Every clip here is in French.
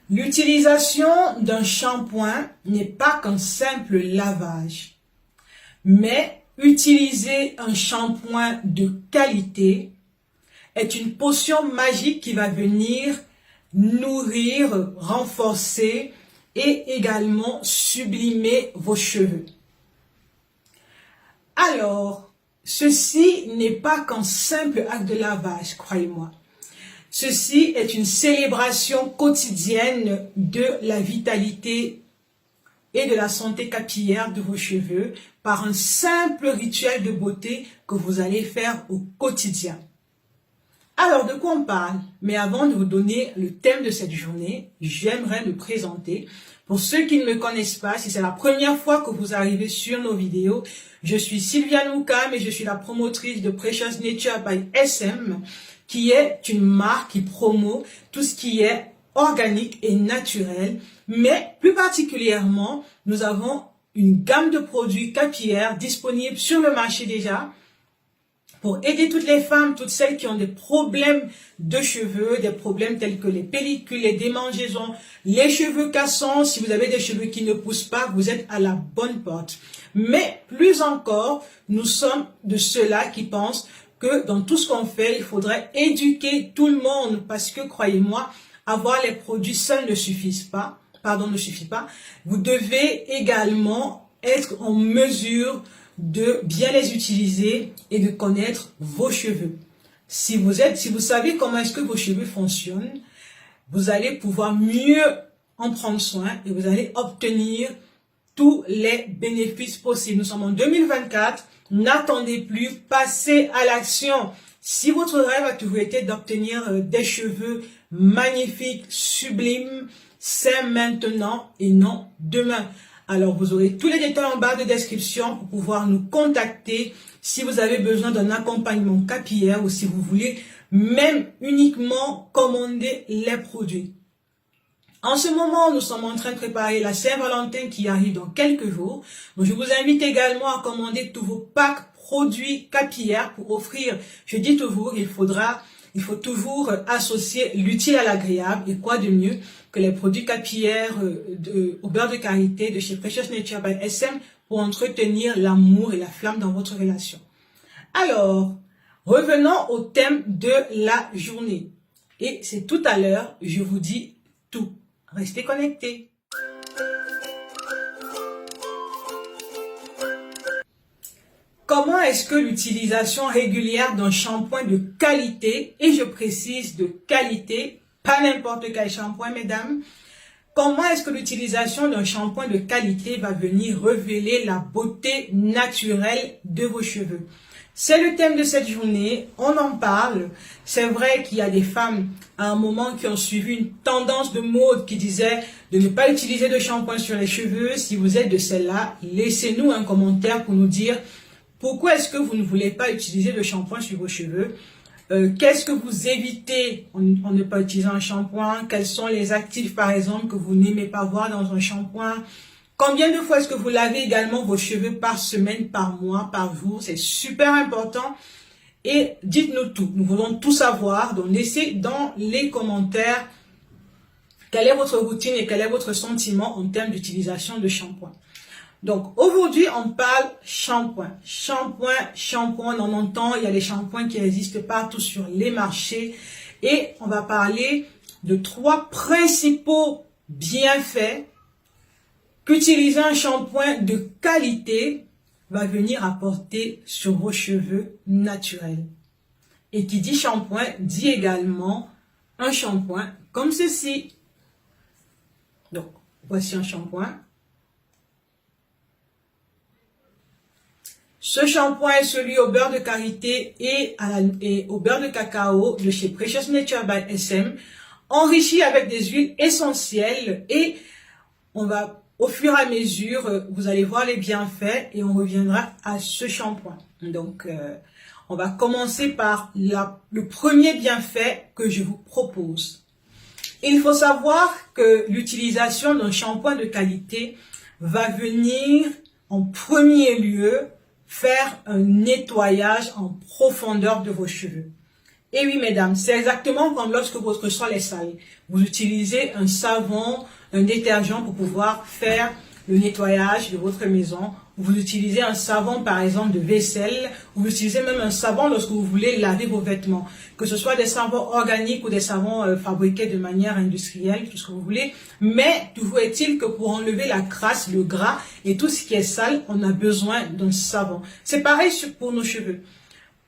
L'utilisation d'un shampoing n'est pas qu'un simple lavage, mais utiliser un shampoing de qualité est une potion magique qui va venir nourrir, renforcer et également sublimer vos cheveux. Alors, ceci n'est pas qu'un simple acte de lavage, croyez-moi. Ceci est une célébration quotidienne de la vitalité et de la santé capillaire de vos cheveux par un simple rituel de beauté que vous allez faire au quotidien. Alors, de quoi on parle? Mais avant de vous donner le thème de cette journée, j'aimerais me présenter. Pour ceux qui ne me connaissent pas, si c'est la première fois que vous arrivez sur nos vidéos, je suis Sylviane Oukam et je suis la promotrice de Precious Nature by SM, qui est une marque qui promeut tout ce qui est organique et naturel. Mais plus particulièrement, nous avons une gamme de produits capillaires disponibles sur le marché déjà, pour aider toutes les femmes, toutes celles qui ont des problèmes de cheveux, des problèmes tels que les pellicules, les démangeaisons, les cheveux cassants. Si vous avez des cheveux qui ne poussent pas, vous êtes à la bonne porte. Mais plus encore, nous sommes de ceux-là qui pensent que dans tout ce qu'on fait, il faudrait éduquer tout le monde parce que, croyez-moi, avoir les produits seuls ne suffit pas. Vous devez également être en mesure de bien les utiliser et de connaître vos cheveux. Si vous savez comment est-ce que vos cheveux fonctionnent, vous allez pouvoir mieux en prendre soin et vous allez obtenir tous les bénéfices possibles. Nous sommes en 2024, n'attendez plus, passez à l'action. Si votre rêve a toujours été d'obtenir des cheveux magnifiques, sublimes, c'est maintenant et non demain. Alors, vous aurez tous les détails en barre de description pour pouvoir nous contacter si vous avez besoin d'un accompagnement capillaire ou si vous voulez même uniquement commander les produits. En ce moment, nous sommes en train de préparer la Saint-Valentin qui arrive dans quelques jours. Donc, je vous invite également à commander tous vos packs produits capillaires pour offrir. Je dis toujours, il faut toujours associer l'utile à l'agréable. Et quoi de mieux que les produits capillaires au beurre de karité de chez Precious Nature by SM pour entretenir l'amour et la flamme dans votre relation. Alors, revenons au thème de la journée. Et c'est tout à l'heure, je vous dis tout. Restez connectés. Comment est-ce que l'utilisation régulière d'un shampoing de qualité, et je précise de qualité, pas n'importe quel shampoing, mesdames, comment est-ce que l'utilisation d'un shampoing de qualité va venir révéler la beauté naturelle de vos cheveux? C'est le thème de cette journée, on en parle. C'est vrai qu'il y a des femmes à un moment qui ont suivi une tendance de mode qui disait de ne pas utiliser de shampoing sur les cheveux. Si vous êtes de celle-là, laissez-nous un commentaire pour nous dire pourquoi est-ce que vous ne voulez pas utiliser de shampoing sur vos cheveux. Qu'est-ce que vous évitez en ne pas utilisant un shampoing? Quels sont les actifs, par exemple, que vous n'aimez pas voir dans un shampoing? Combien de fois est-ce que vous lavez également vos cheveux par semaine, par mois, par jour? C'est super important. Et dites-nous tout. Nous voulons tout savoir. Donc, laissez dans les commentaires quelle est votre routine et quel est votre sentiment en termes d'utilisation de shampoing. Donc, aujourd'hui, on parle shampoing. Shampoing, on en entend. Il y a des shampoings qui existent partout sur les marchés. Et on va parler de 3 principaux bienfaits qu'utiliser un shampoing de qualité va venir apporter sur vos cheveux naturels. Et qui dit shampoing, dit également un shampoing comme ceci. Donc, voici un shampoing. Ce shampoing est celui au beurre de karité et au beurre de cacao de chez Precious Nature by SM, enrichi avec des huiles essentielles et on va au fur et à mesure, vous allez voir les bienfaits et on reviendra à ce shampoing. Donc, on va commencer par le premier bienfait que je vous propose. Il faut savoir que l'utilisation d'un shampoing de qualité va venir en premier lieu faire un nettoyage en profondeur de vos cheveux. Et oui, mesdames, c'est exactement comme lorsque votre sol est sale. Vous utilisez un savon, un détergent pour pouvoir faire le nettoyage de votre maison. Vous utilisez un savon, par exemple, de vaisselle. Vous utilisez même un savon lorsque vous voulez laver vos vêtements. Que ce soit des savons organiques ou des savons fabriqués de manière industrielle, tout ce que vous voulez. Mais toujours est-il que pour enlever la crasse, le gras et tout ce qui est sale, on a besoin d'un savon. C'est pareil pour nos cheveux.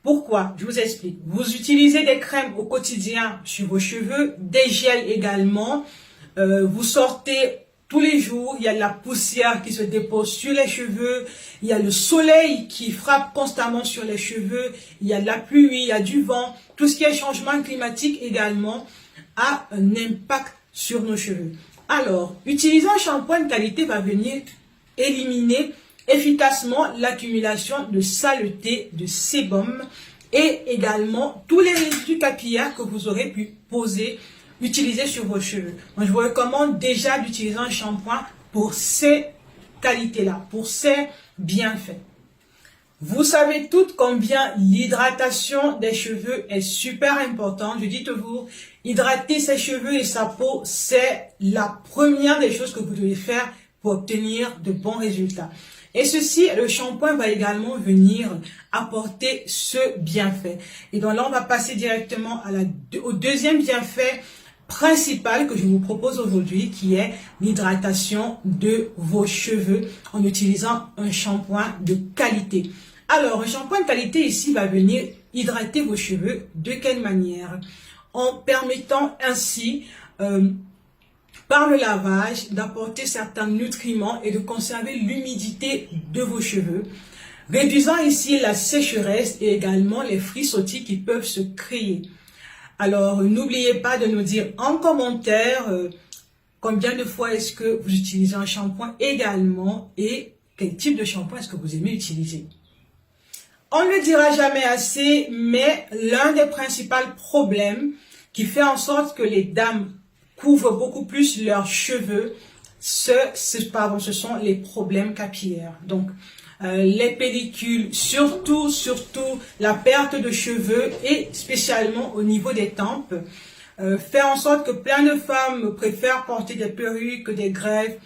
Pourquoi? Je vous explique. Vous utilisez des crèmes au quotidien sur vos cheveux, des gels également. Vous sortez tous les jours, il y a de la poussière qui se dépose sur les cheveux, il y a le soleil qui frappe constamment sur les cheveux, il y a de la pluie, il y a du vent. Tout ce qui est changement climatique également a un impact sur nos cheveux. Alors, utiliser un shampoing de qualité va venir éliminer efficacement l'accumulation de saleté, de sébum et également tous les résidus capillaires que vous aurez pu utiliser sur vos cheveux. Moi, je vous recommande déjà d'utiliser un shampoing pour ces qualités-là, pour ces bienfaits. Vous savez toutes combien l'hydratation des cheveux est super importante. Je dis toujours, hydrater ses cheveux et sa peau, c'est la première des choses que vous devez faire pour obtenir de bons résultats. Et ceci, le shampoing va également venir apporter ce bienfait. Et donc là, on va passer directement au deuxième bienfait principal que je vous propose aujourd'hui, qui est l'hydratation de vos cheveux en utilisant un shampoing de qualité. Alors, un shampoing de qualité ici va venir hydrater vos cheveux de quelle manière? En permettant ainsi par le lavage, d'apporter certains nutriments et de conserver l'humidité de vos cheveux, réduisant ici la sécheresse et également les frisottis qui peuvent se créer. Alors, n'oubliez pas de nous dire en commentaire combien de fois est-ce que vous utilisez un shampoing également et quel type de shampoing est-ce que vous aimez utiliser. On ne le dira jamais assez, mais l'un des principaux problèmes qui fait en sorte que les dames couvrent beaucoup plus leurs cheveux, ce sont les problèmes capillaires. Donc, les pellicules, surtout la perte de cheveux et spécialement au niveau des tempes, fait en sorte que plein de femmes préfèrent porter des perruques, des greffes,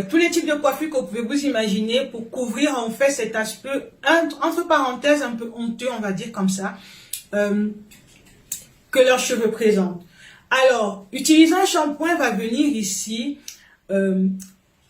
tous les types de coiffures que vous pouvez vous imaginer pour couvrir en fait cet aspect, entre parenthèses, un peu honteux, on va dire comme ça, que leurs cheveux présentent. Alors, utiliser un shampoing va venir ici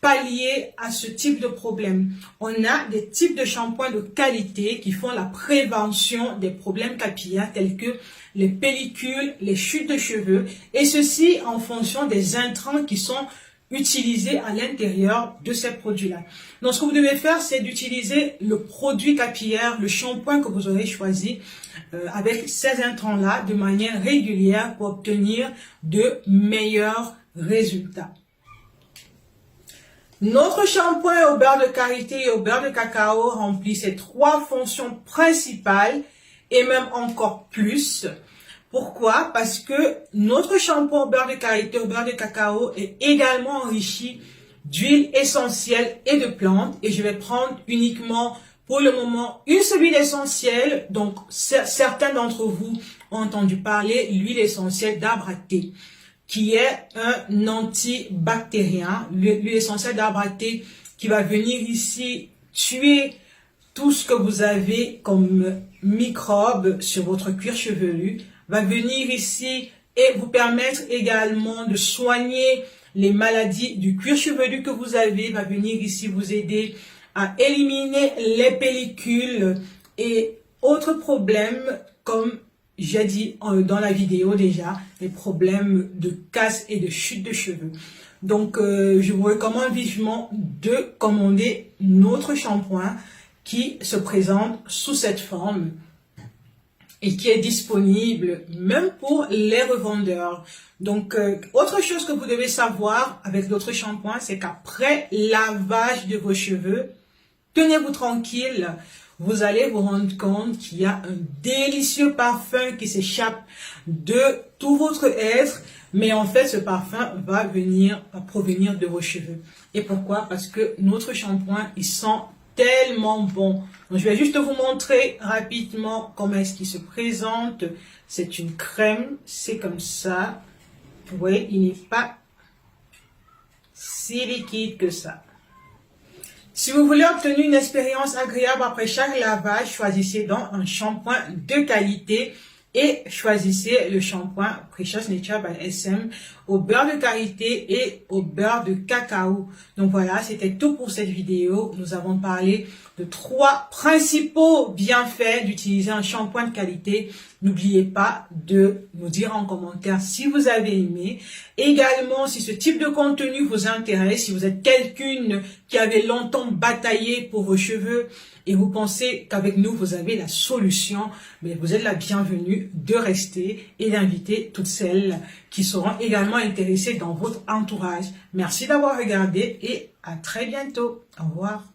pallier à ce type de problème. On a des types de shampoings de qualité qui font la prévention des problèmes capillaires tels que les pellicules, les chutes de cheveux, et ceci en fonction des intrants qui sont utilisés à l'intérieur de ces produits-là. Donc, ce que vous devez faire, c'est d'utiliser le produit capillaire, le shampoing que vous aurez choisi avec ces intrants-là de manière régulière pour obtenir de meilleurs résultats. Notre shampoing au beurre de karité et au beurre de cacao remplit ces trois fonctions principales et même encore plus. Pourquoi? Parce que notre shampoing au beurre de karité et au beurre de cacao est également enrichi d'huile essentielle et de plantes. Et je vais prendre uniquement pour le moment une seule huile essentielle. Donc certains d'entre vous ont entendu parler de l'huile essentielle d'arbre à thé, qui est un antibactérien, l'huile essentielle d'arbre à thé qui va venir ici tuer tout ce que vous avez comme microbes sur votre cuir chevelu, va venir ici et vous permettre également de soigner les maladies du cuir chevelu que vous avez, va venir ici vous aider à éliminer les pellicules et autres problèmes comme j'ai dit dans la vidéo déjà, les problèmes de casse et de chute de cheveux. Donc, je vous recommande vivement de commander notre shampoing qui se présente sous cette forme et qui est disponible même pour les revendeurs. Donc, autre chose que vous devez savoir avec notre shampoing, c'est qu'après lavage de vos cheveux, tenez-vous tranquille, vous allez vous rendre compte qu'il y a un délicieux parfum qui s'échappe de tout votre être, mais en fait ce parfum va provenir de vos cheveux. Et pourquoi? Parce que notre shampoing, il sent tellement bon. Donc, je vais juste vous montrer rapidement comment est-ce qu'il se présente. C'est une crème, c'est comme ça. Vous voyez, il n'est pas si liquide que ça. Si vous voulez obtenir une expérience agréable après chaque lavage, choisissez donc un shampoing de qualité et choisissez le shampoing Precious Nature by SM au beurre de karité et au beurre de cacao. Donc voilà, c'était tout pour cette vidéo. Nous avons parlé de 3 principaux bienfaits d'utiliser un shampoing de qualité. N'oubliez pas de nous dire en commentaire si vous avez aimé. Également, si ce type de contenu vous intéresse, si vous êtes quelqu'une qui avait longtemps bataillé pour vos cheveux et vous pensez qu'avec nous, vous avez la solution, mais vous êtes la bienvenue de rester et d'inviter toutes celles qui seront également intéressées dans votre entourage. Merci d'avoir regardé et à très bientôt. Au revoir.